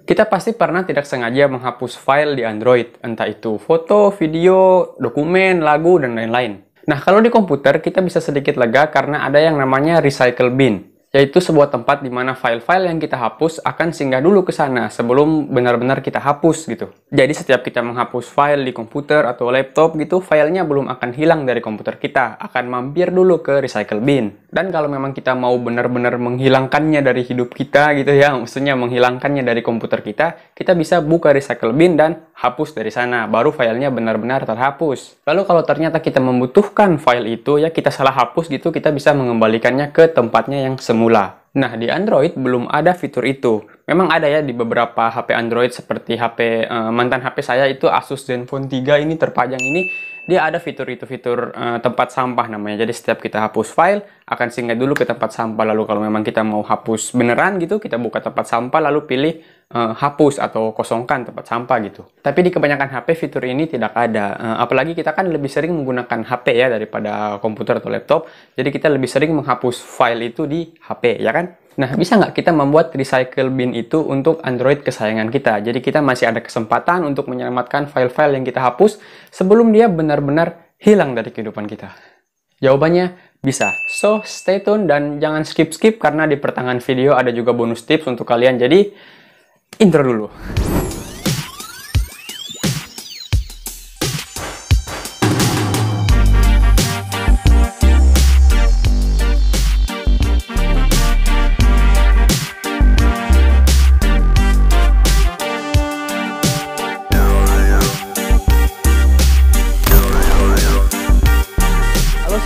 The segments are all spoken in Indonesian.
Kita pasti pernah tidak sengaja menghapus file di Android, entah itu foto, video, dokumen, lagu, dan lain-lain. Nah, kalau di komputer kita bisa sedikit lega karena ada yang namanya Recycle Bin, yaitu sebuah tempat di mana file-file yang kita hapus akan singgah dulu ke sana sebelum benar-benar kita hapus gitu. Jadi setiap kita menghapus file di komputer atau laptop gitu, filenya belum akan hilang dari komputer kita, akan mampir dulu ke Recycle Bin. Dan kalau memang kita mau benar-benar menghilangkannya dari hidup kita gitu ya, maksudnya menghilangkannya dari komputer kita bisa buka Recycle Bin dan hapus dari sana, baru filenya benar-benar terhapus. Lalu kalau ternyata kita membutuhkan file itu ya, kita salah hapus gitu, kita bisa mengembalikannya ke tempatnya yang semula. Nah, di Android belum ada fitur itu. Memang ada ya di beberapa HP Android seperti mantan HP saya itu Asus Zenfone 3 ini terpajang ini, dia ada fitur itu, fitur tempat sampah namanya. Jadi setiap kita hapus file akan singgah dulu ke tempat sampah. Lalu kalau memang kita mau hapus beneran gitu, kita buka tempat sampah lalu pilih hapus atau kosongkan tempat sampah gitu. Tapi di kebanyakan HP fitur ini tidak ada. Apalagi kita kan lebih sering menggunakan HP ya daripada komputer atau laptop. Jadi kita lebih sering menghapus file itu di HP ya kan? Nah, bisa nggak kita membuat Recycle Bin itu untuk Android kesayangan kita? Jadi kita masih ada kesempatan untuk menyelamatkan file-file yang kita hapus sebelum dia benar-benar hilang dari kehidupan kita. Jawabannya bisa. So, stay tune dan jangan skip-skip karena di pertengahan video ada juga bonus tips untuk kalian. Jadi, intro dulu.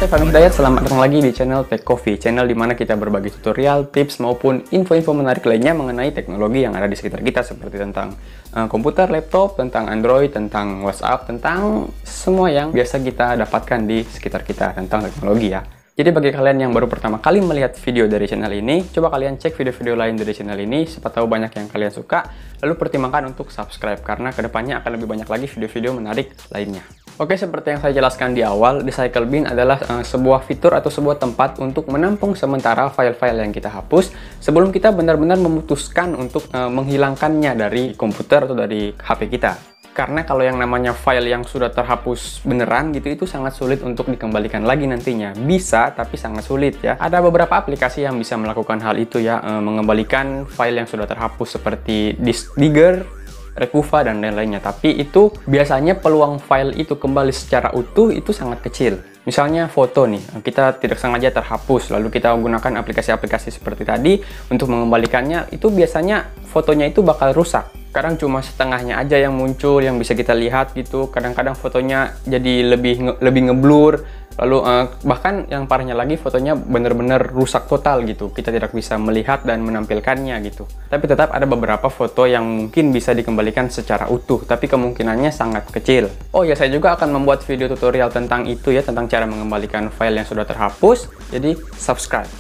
Saya Fahmi Hidayat, selamat datang lagi di channel Tech Coffee, channel dimana kita berbagi tutorial, tips, maupun info-info menarik lainnya mengenai teknologi yang ada di sekitar kita, seperti tentang komputer, laptop, tentang Android, tentang WhatsApp, tentang semua yang biasa kita dapatkan di sekitar kita tentang teknologi ya. Jadi bagi kalian yang baru pertama kali melihat video dari channel ini, coba kalian cek video-video lain dari channel ini, siapa tahu banyak yang kalian suka, lalu pertimbangkan untuk subscribe, karena kedepannya akan lebih banyak lagi video-video menarik lainnya. Oke, seperti yang saya jelaskan di awal, Recycle Bin adalah sebuah fitur atau sebuah tempat untuk menampung sementara file-file yang kita hapus sebelum kita benar-benar memutuskan untuk menghilangkannya dari komputer atau dari HP kita. Karena kalau yang namanya file yang sudah terhapus beneran gitu, itu sangat sulit untuk dikembalikan lagi nantinya. Bisa, tapi sangat sulit ya. Ada beberapa aplikasi yang bisa melakukan hal itu ya, mengembalikan file yang sudah terhapus seperti Disk Digger, Recuva, dan lain-lainnya. Tapi itu biasanya peluang file itu kembali secara utuh itu sangat kecil. Misalnya foto nih, kita tidak sengaja terhapus, lalu kita gunakan aplikasi-aplikasi seperti tadi untuk mengembalikannya, itu biasanya fotonya itu bakal rusak. Kadang cuma setengahnya aja yang muncul, yang bisa kita lihat gitu. Kadang-kadang fotonya jadi lebih ngeblur. Lalu bahkan yang parahnya lagi, fotonya benar-benar rusak total gitu. Kita tidak bisa melihat dan menampilkannya gitu. Tapi tetap ada beberapa foto yang mungkin bisa dikembalikan secara utuh, tapi kemungkinannya sangat kecil. Oh ya, saya juga akan membuat video tutorial tentang itu ya, tentang cara mengembalikan file yang sudah terhapus. Jadi subscribe.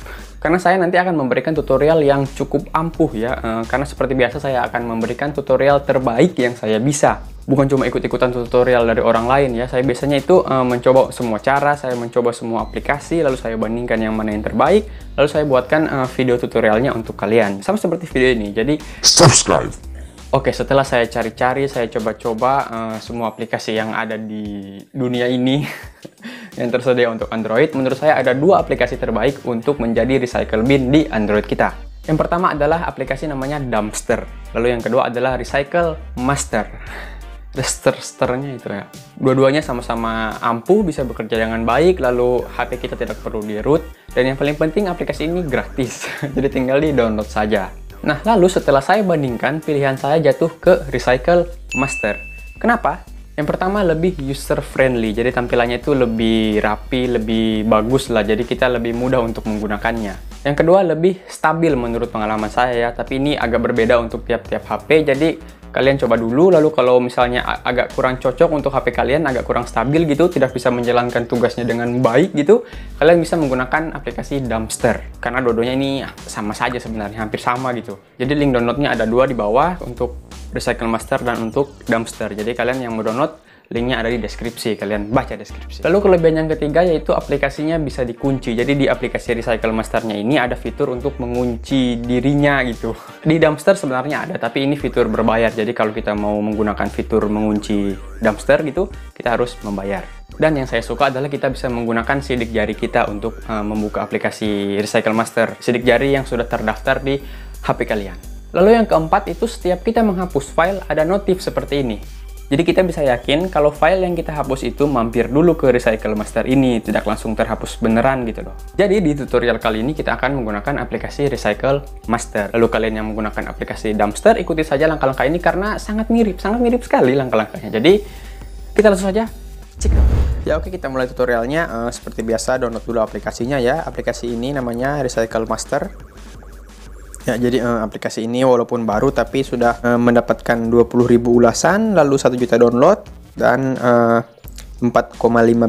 Karena saya nanti akan memberikan tutorial yang cukup ampuh ya, karena seperti biasa saya akan memberikan tutorial terbaik yang saya bisa. Bukan cuma ikut-ikutan tutorial dari orang lain ya, saya biasanya itu mencoba semua cara, saya mencoba semua aplikasi, lalu saya bandingkan yang mana yang terbaik, lalu saya buatkan video tutorialnya untuk kalian. Sama seperti video ini, jadi subscribe. Oke, setelah saya cari-cari, saya coba-coba semua aplikasi yang ada di dunia ini yang tersedia untuk Android, menurut saya ada dua aplikasi terbaik untuk menjadi Recycle Bin di Android kita. Yang pertama adalah aplikasi namanya Dumpster, lalu yang kedua adalah Recycle Master. Resternya itu ya. Dua-duanya sama-sama ampuh, bisa bekerja dengan baik, lalu HP kita tidak perlu di-root, dan yang paling penting aplikasi ini gratis, jadi tinggal di-download saja. Nah, lalu setelah saya bandingkan, pilihan saya jatuh ke Recycle Master. Kenapa? Yang pertama lebih user friendly, jadi tampilannya itu lebih rapi, lebih bagus lah, jadi kita lebih mudah untuk menggunakannya. Yang kedua lebih stabil menurut pengalaman saya ya, tapi ini agak berbeda untuk tiap-tiap HP, jadi kalian coba dulu, lalu kalau misalnya agak kurang cocok untuk HP kalian, agak kurang stabil gitu, tidak bisa menjalankan tugasnya dengan baik gitu, kalian bisa menggunakan aplikasi Dumpster. Karena dua-duanya ini sama saja sebenarnya, hampir sama gitu. Jadi link downloadnya ada dua di bawah untuk Recycle Master dan untuk Dumpster. Jadi kalian yang mau download, linknya ada di deskripsi, kalian baca deskripsi. Lalu kelebihan yang ketiga yaitu aplikasinya bisa dikunci. Jadi di aplikasi Recycle Masternya ini ada fitur untuk mengunci dirinya gitu. Di Dumpster sebenarnya ada, tapi ini fitur berbayar. Jadi kalau kita mau menggunakan fitur mengunci Dumpster gitu, kita harus membayar. Dan yang saya suka adalah kita bisa menggunakan sidik jari kita untuk membuka aplikasi Recycle Master. Sidik jari yang sudah terdaftar di HP kalian. Lalu yang keempat itu setiap kita menghapus file ada notif seperti ini. Jadi kita bisa yakin kalau file yang kita hapus itu mampir dulu ke Recycle Master ini, tidak langsung terhapus beneran gitu loh. Jadi di tutorial kali ini kita akan menggunakan aplikasi Recycle Master. Lalu kalian yang menggunakan aplikasi Dumpster, ikuti saja langkah-langkah ini karena sangat mirip sekali langkah-langkahnya. Jadi kita langsung saja cek. Ya oke, kita mulai tutorialnya. Seperti biasa download dulu aplikasinya ya. Aplikasi ini namanya Recycle Master. Ya, jadi aplikasi ini walaupun baru tapi sudah mendapatkan 20.000 ulasan, lalu 1 juta download dan 4,5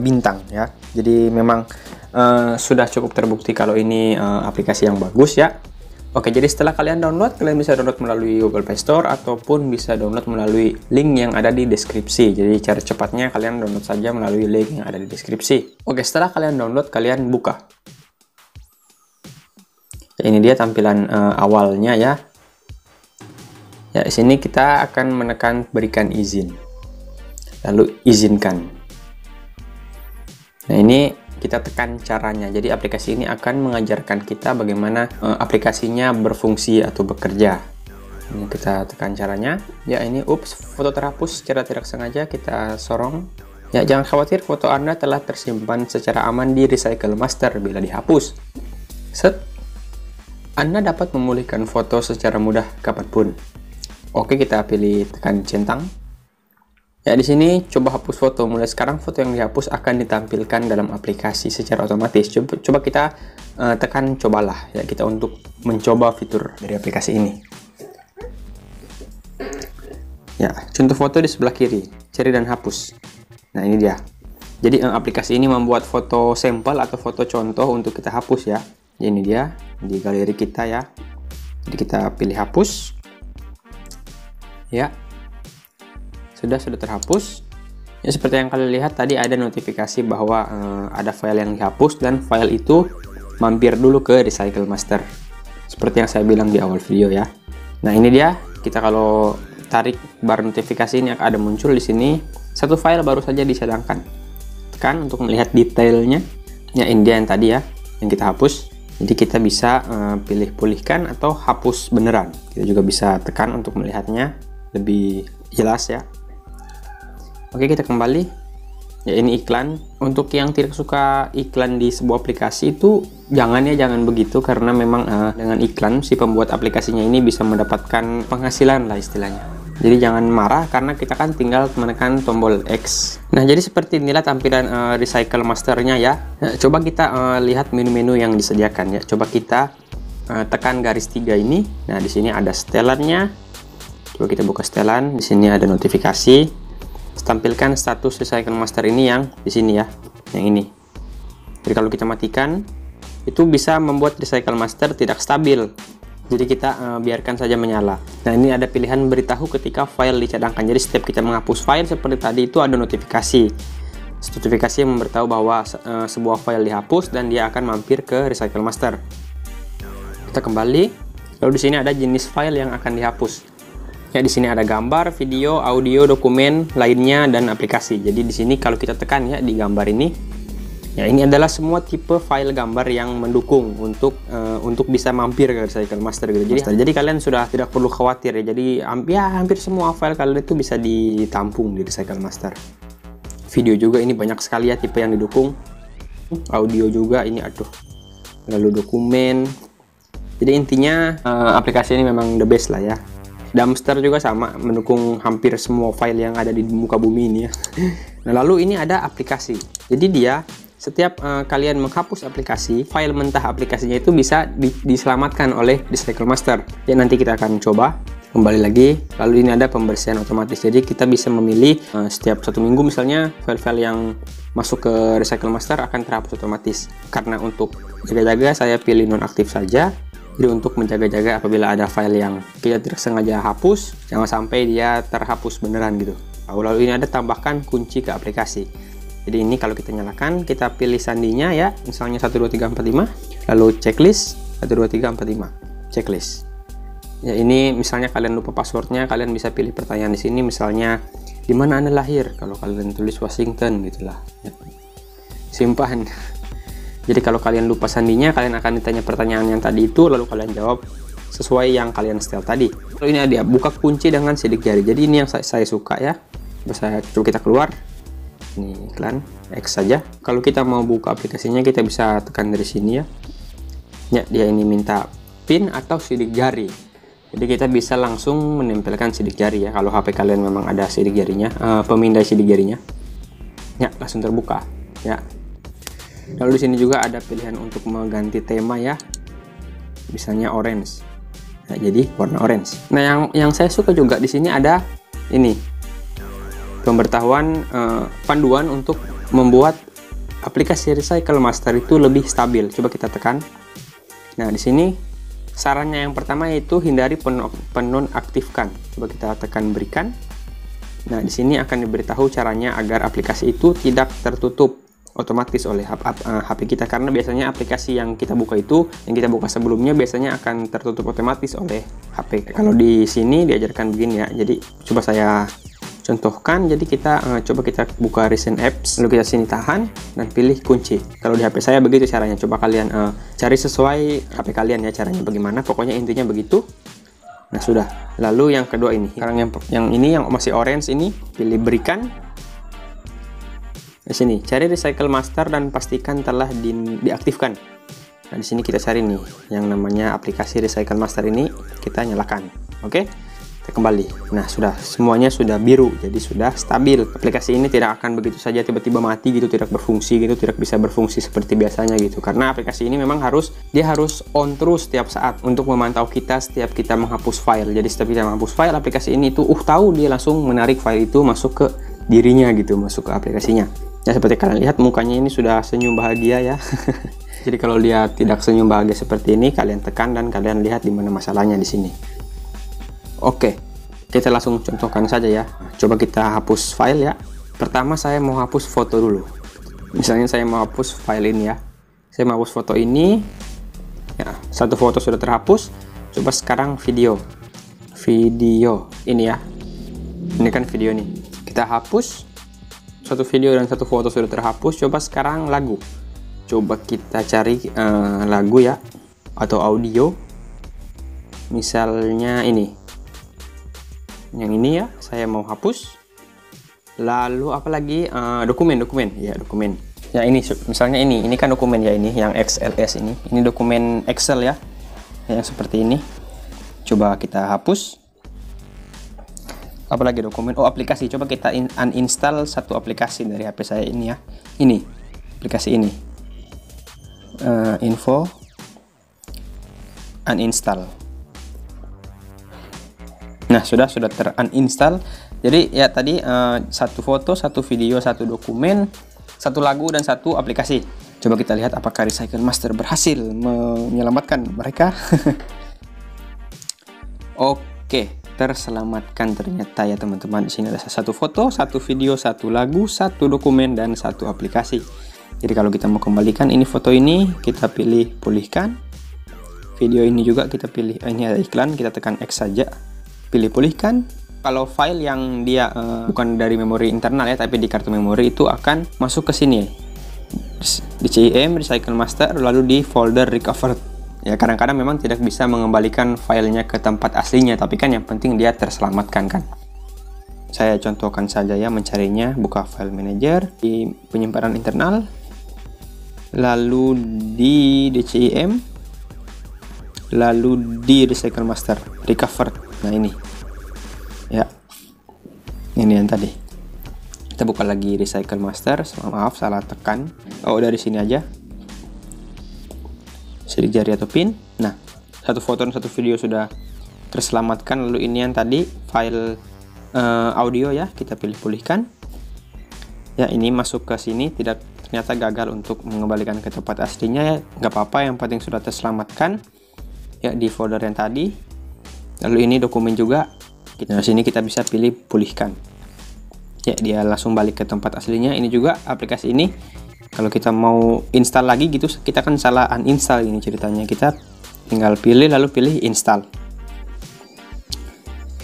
bintang ya. Jadi memang sudah cukup terbukti kalau ini aplikasi yang bagus ya. Oke, jadi setelah kalian download, kalian bisa download melalui Google Play Store ataupun bisa download melalui link yang ada di deskripsi. Jadi cara cepatnya kalian download saja melalui link yang ada di deskripsi. Oke, setelah kalian download, kalian buka. Ini dia tampilan awalnya ya. Ya, di sini kita akan menekan berikan izin. Lalu izinkan. Nah, ini kita tekan caranya. Jadi aplikasi ini akan mengajarkan kita bagaimana aplikasinya berfungsi atau bekerja. Ini kita tekan caranya. Ya, ini foto terhapus secara tidak sengaja, kita sorong. Ya, jangan khawatir, foto Anda telah tersimpan secara aman di Recycle Master bila dihapus. Set. Anda dapat memulihkan foto secara mudah kapanpun. Oke, kita pilih tekan centang. Ya, di sini coba hapus foto. Mulai sekarang foto yang dihapus akan ditampilkan dalam aplikasi secara otomatis. Coba kita tekan cobalah ya, kita untuk mencoba fitur dari aplikasi ini. Ya, contoh foto di sebelah kiri, cari dan hapus. Nah, ini dia. Jadi aplikasi ini membuat foto sampel atau foto contoh untuk kita hapus ya. Ini dia di galeri kita ya. Jadi kita pilih hapus. Ya. Sudah terhapus. Ya, seperti yang kalian lihat tadi ada notifikasi bahwa ada file yang dihapus dan file itu mampir dulu ke Recycle Master. Seperti yang saya bilang di awal video ya. Nah, ini dia. Kita kalau tarik bar notifikasi ini akan ada muncul di sini satu file baru saja disedangkan. Tekan untuk melihat detailnya. Ya, ini dia yang tadi ya, yang kita hapus. Jadi kita bisa pilih pulihkan atau hapus beneran. Kita juga bisa tekan untuk melihatnya lebih jelas ya. Oke, kita kembali. Ya, ini iklan. Untuk yang tidak suka iklan di sebuah aplikasi itu jangan begitu, karena memang dengan iklan si pembuat aplikasinya ini bisa mendapatkan penghasilan lah istilahnya. Jadi jangan marah karena kita kan tinggal menekan tombol X. Nah, jadi seperti inilah tampilan Recycle Masternya ya. Nah, coba kita lihat menu-menu yang disediakan ya. Coba kita tekan garis 3 ini. Nah, di sini ada setelannya. Coba kita buka setelan. Di sini ada notifikasi. Tampilkan status Recycle Master ini yang di sini ya. Yang ini. Jadi kalau kita matikan, itu bisa membuat Recycle Master tidak stabil. Jadi kita biarkan saja menyala. Nah, ini ada pilihan beritahu ketika file dicadangkan. Jadi setiap kita menghapus file seperti tadi itu ada notifikasi. Notifikasi yang memberitahu bahwa sebuah file dihapus dan dia akan mampir ke Recycle Master. Kita kembali. Lalu di sini ada jenis file yang akan dihapus. Ya, di sini ada gambar, video, audio, dokumen lainnya dan aplikasi. Jadi di sini kalau kita tekan ya di gambar ini, ya, ini adalah semua tipe file gambar yang mendukung untuk bisa mampir ke Recycle Master gitu. Jadi kalian sudah tidak perlu khawatir ya. Jadi hampir semua file kalian itu bisa ditampung di Recycle Master. Video juga ini banyak sekali ya tipe yang didukung. Audio juga ini Lalu dokumen. Jadi intinya aplikasi ini memang the best lah ya. Dumpster juga sama, mendukung hampir semua file yang ada di muka bumi ini ya. Nah, lalu ini ada aplikasi. Jadi dia setiap kalian menghapus aplikasi, file mentah aplikasinya itu bisa diselamatkan oleh Recycle Master. Ya, nanti kita akan coba. Kembali lagi, lalu ini ada pembersihan otomatis. Jadi kita bisa memilih setiap 1 minggu misalnya file-file yang masuk ke Recycle Master akan terhapus otomatis. Karena untuk jaga-jaga saya pilih nonaktif saja. Jadi untuk menjaga-jaga apabila ada file yang kita tidak sengaja hapus, jangan sampai dia terhapus beneran gitu. Lalu ini ada tambahkan kunci ke aplikasi. Jadi ini kalau kita nyalakan, kita pilih sandinya ya, misalnya 12345, lalu checklist 12345, checklist. Ya ini misalnya kalian lupa passwordnya, kalian bisa pilih pertanyaan di sini, misalnya di mana Anda lahir. Kalau kalian tulis Washington gitulah. Ya. Simpan. Jadi kalau kalian lupa sandinya, kalian akan ditanya pertanyaan yang tadi itu, lalu kalian jawab sesuai yang kalian setel tadi. Lalu ini ada buka kunci dengan sidik jari. Jadi ini yang saya suka ya. Coba kita keluar. Ini iklan X saja. Kalau kita mau buka aplikasinya, kita bisa tekan dari sini ya. Ya, dia ini minta PIN atau sidik jari. Jadi kita bisa langsung menempelkan sidik jari ya. Kalau HP kalian memang ada sidik jarinya, pemindai sidik jarinya. Ya, langsung terbuka. Ya. Lalu di sini juga ada pilihan untuk mengganti tema ya, misalnya orange. Nah, jadi warna orange. Nah, yang saya suka juga di sini ada ini pemberitahuan panduan untuk membuat aplikasi Recycle Master itu lebih stabil. Coba kita tekan. Nah, di sini sarannya yang pertama yaitu hindari penonaktifkan. Coba kita tekan berikan. Nah, di sini akan diberitahu caranya agar aplikasi itu tidak tertutup otomatis oleh HP kita, karena biasanya aplikasi yang kita buka itu, yang kita buka sebelumnya biasanya akan tertutup otomatis oleh HP. Kalau di sini diajarkan begini ya. Jadi coba saya contohkan. Jadi kita coba kita buka recent apps, lalu kita sini tahan dan pilih kunci. Kalau di HP saya begitu caranya. Coba kalian cari sesuai HP kalian ya caranya bagaimana. Pokoknya intinya begitu. Nah, sudah. Lalu yang kedua ini. Sekarang yang ini yang masih orange ini, pilih berikan. Di sini cari Recycle Master dan pastikan telah diaktifkan. Nah, di sini kita cari nih yang namanya aplikasi Recycle Master ini, kita nyalakan. Oke, kita kembali. Nah, sudah, semuanya sudah biru, jadi sudah stabil. Aplikasi ini tidak akan begitu saja tiba-tiba mati gitu, tidak berfungsi gitu, tidak bisa berfungsi seperti biasanya gitu. Karena aplikasi ini memang harus on terus setiap saat untuk memantau kita setiap kita menghapus file. Jadi setiap kita menghapus file, aplikasi ini tuh tahu, dia langsung menarik file itu masuk ke dirinya gitu, masuk ke aplikasinya. Ya, seperti kalian lihat mukanya ini sudah senyum bahagia ya. Jadi kalau dia tidak senyum bahagia seperti ini, kalian tekan dan kalian lihat di mana masalahnya di sini. Oke, kita langsung contohkan saja ya. Coba kita hapus file ya. Pertama saya mau hapus foto dulu. Misalnya saya mau hapus file ini ya. Saya mau hapus foto ini. Ya, satu foto sudah terhapus. Coba sekarang video. Video ini ya. Ini kan video nih. Kita hapus. Satu video dan satu foto sudah terhapus. Coba sekarang lagu. Coba kita cari lagu ya, atau audio. Misalnya ini. Yang ini ya, saya mau hapus. Lalu apalagi dokumen ya, dokumen. Ya ini misalnya ini kan dokumen ya, ini yang XLS ini. Ini dokumen Excel ya. Yang seperti ini. Coba kita hapus. Apalagi dokumen, aplikasi. Coba kita uninstall satu aplikasi dari HP saya ini ya. Ini aplikasi ini, info uninstall. Nah, sudah ter-uninstall. Jadi ya tadi satu foto, satu video, satu dokumen, satu lagu dan satu aplikasi. Coba kita lihat apakah Recycle Master berhasil menyelamatkan mereka. Oke. Terselamatkan ternyata ya teman-teman. Di sini ada satu foto, satu video, satu lagu, satu dokumen dan satu aplikasi. Jadi kalau kita mau kembalikan ini foto ini, kita pilih pulihkan. Video ini juga kita pilih, ini ada iklan, kita tekan X saja. Pilih pulihkan. Kalau file yang dia bukan dari memori internal ya, tapi di kartu memori, itu akan masuk ke sini. Di CIM, Recycle Master, lalu di folder recovered. Ya, kadang-kadang memang tidak bisa mengembalikan filenya ke tempat aslinya, tapi kan yang penting dia terselamatkan kan. Saya contohkan saja ya mencarinya. Buka file manager di penyimpanan internal, lalu di DCIM, lalu di Recycle Master recovered. Nah ini ya, ini yang tadi. Kita buka lagi Recycle Master. Maaf, salah tekan. Dari sini aja, sidik jari atau pin. Nah, satu foto dan satu video sudah terselamatkan. Lalu ini yang tadi file audio ya, kita pilih pulihkan. Ya, ini masuk ke sini, ternyata gagal untuk mengembalikan ke tempat aslinya ya. Nggak apa-apa, yang penting sudah terselamatkan ya di folder yang tadi. Lalu ini dokumen juga. Di sini kita bisa pilih pulihkan. Ya, dia langsung balik ke tempat aslinya. Ini juga aplikasi ini kalau kita mau install lagi gitu, kita kan salah uninstall ini ceritanya. Kita tinggal pilih lalu pilih install.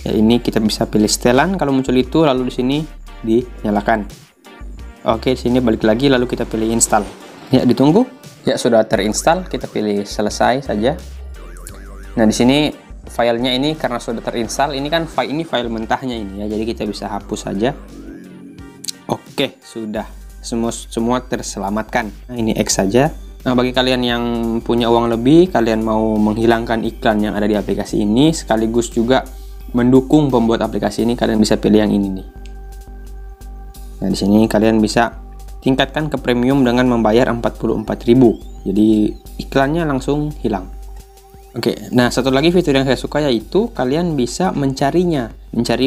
Ya, ini kita bisa pilih setelan kalau muncul itu, lalu di sini dinyalakan. Oke, di sini balik lagi lalu kita pilih install. Ya, ditunggu. Ya, sudah terinstall, kita pilih selesai saja. Nah, di sini filenya ini karena sudah terinstall, ini kan file mentahnya ini ya. Jadi kita bisa hapus saja. Oke, sudah semua terselamatkan. Nah, ini X saja. Nah, bagi kalian yang punya uang lebih, kalian mau menghilangkan iklan yang ada di aplikasi ini sekaligus juga mendukung pembuat aplikasi ini, kalian bisa pilih yang ini nih. Nah, di sini kalian bisa tingkatkan ke premium dengan membayar 44.000. Jadi iklannya langsung hilang. Oke, nah satu lagi fitur yang saya suka yaitu kalian bisa mencari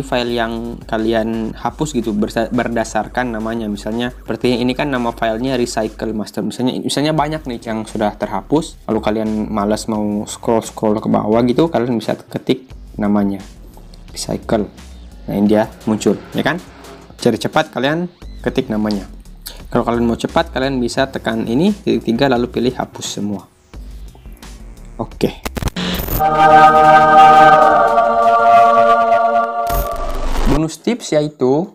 file yang kalian hapus gitu berdasarkan namanya. Misalnya seperti ini kan nama filenya Recycle Master. Misalnya banyak nih yang sudah terhapus, lalu kalian malas mau scroll ke bawah gitu, kalian bisa ketik namanya Recycle. Nah, ini dia muncul, ya kan? Cari cepat, kalian ketik namanya. Kalau kalian mau cepat, kalian bisa tekan ini titik 3 lalu pilih hapus semua. Oke. Bonus tips yaitu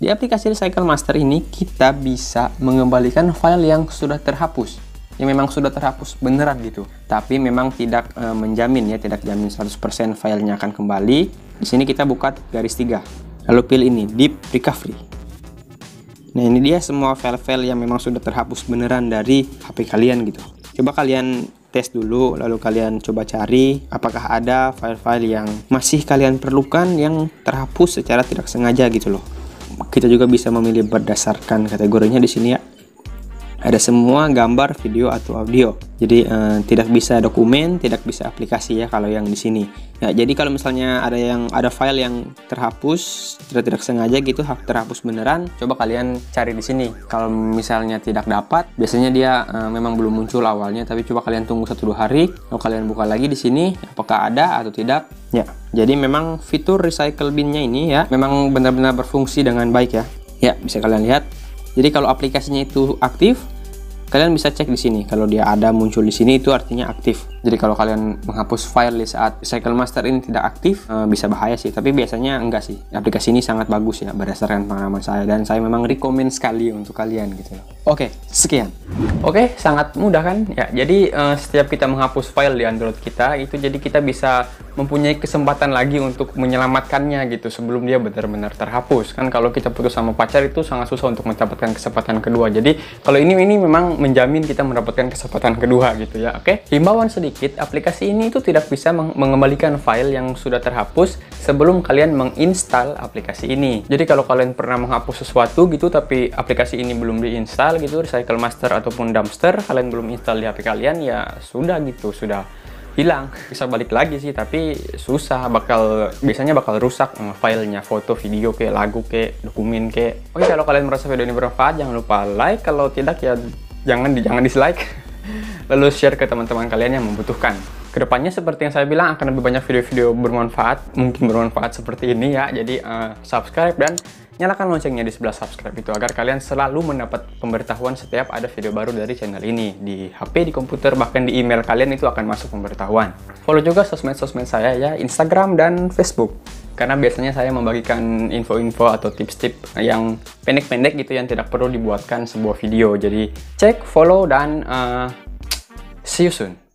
di aplikasi Recycle Master ini kita bisa mengembalikan file yang sudah terhapus. Yang memang sudah terhapus beneran gitu. Tapi memang tidak menjamin ya, tidak jamin 100% filenya akan kembali. Di sini kita buka garis 3. Lalu pilih ini Deep Recovery. Nah, ini dia semua file-file yang memang sudah terhapus beneran dari HP kalian gitu. Coba kalian tes dulu, lalu kalian coba cari apakah ada file-file yang masih kalian perlukan yang terhapus secara tidak sengaja gitu loh. Kita juga bisa memilih berdasarkan kategorinya di sini ya. Ada semua gambar, video atau audio. Jadi tidak bisa dokumen, tidak bisa aplikasi ya kalau yang di sini. Ya, jadi kalau misalnya ada file yang terhapus tidak sengaja gitu, terhapus beneran, coba kalian cari di sini. Kalau misalnya tidak dapat, biasanya dia memang belum muncul awalnya, tapi coba kalian tunggu 1-2 hari, lalu kalian buka lagi di sini apakah ada atau tidak. Ya, jadi memang fitur recycle bin-nya ini ya memang benar-benar berfungsi dengan baik ya. Ya, bisa kalian lihat. Jadi kalau aplikasinya itu aktif, kalian bisa cek di sini. Kalau dia ada muncul di sini itu artinya aktif. Jadi kalau kalian menghapus file di saat Recycle Master ini tidak aktif, bisa bahaya sih. Tapi biasanya enggak sih. Aplikasi ini sangat bagus ya berdasarkan pengalaman saya, dan saya memang rekomend sekali untuk kalian gitu loh. Oke, sekian. Oke, sangat mudah kan? Ya, jadi setiap kita menghapus file di Android kita, itu jadi kita bisa mempunyai kesempatan lagi untuk menyelamatkannya gitu sebelum dia benar-benar terhapus. Kan kalau kita putus sama pacar itu sangat susah untuk mendapatkan kesempatan kedua. Jadi kalau ini memang menjamin kita mendapatkan kesempatan kedua gitu ya. Oke, himbauan sedikit, aplikasi ini itu tidak bisa mengembalikan file yang sudah terhapus sebelum kalian menginstal aplikasi ini. Jadi kalau kalian pernah menghapus sesuatu gitu tapi aplikasi ini belum diinstal gitu, Recycle Master ataupun Dumpster, kalian belum install di HP kalian, ya sudah gitu, sudah hilang. Bisa balik lagi sih, tapi susah, biasanya bakal rusak filenya, foto, video, kayak lagu, kayak dokumen, kayak. Oke, kalau kalian merasa video ini bermanfaat, jangan lupa like. Kalau tidak ya jangan dislike. Lalu share ke teman-teman kalian yang membutuhkan. Kedepannya seperti yang saya bilang akan lebih banyak video-video bermanfaat, mungkin bermanfaat seperti ini ya. Jadi subscribe dan nyalakan loncengnya di sebelah subscribe itu agar kalian selalu mendapat pemberitahuan setiap ada video baru dari channel ini. Di HP, di komputer, bahkan di email kalian itu akan masuk pemberitahuan. Follow juga sosmed-sosmed saya ya, Instagram dan Facebook. Karena biasanya saya membagikan info-info atau tips-tips yang pendek-pendek gitu yang tidak perlu dibuatkan sebuah video. Jadi cek, follow, dan see you soon.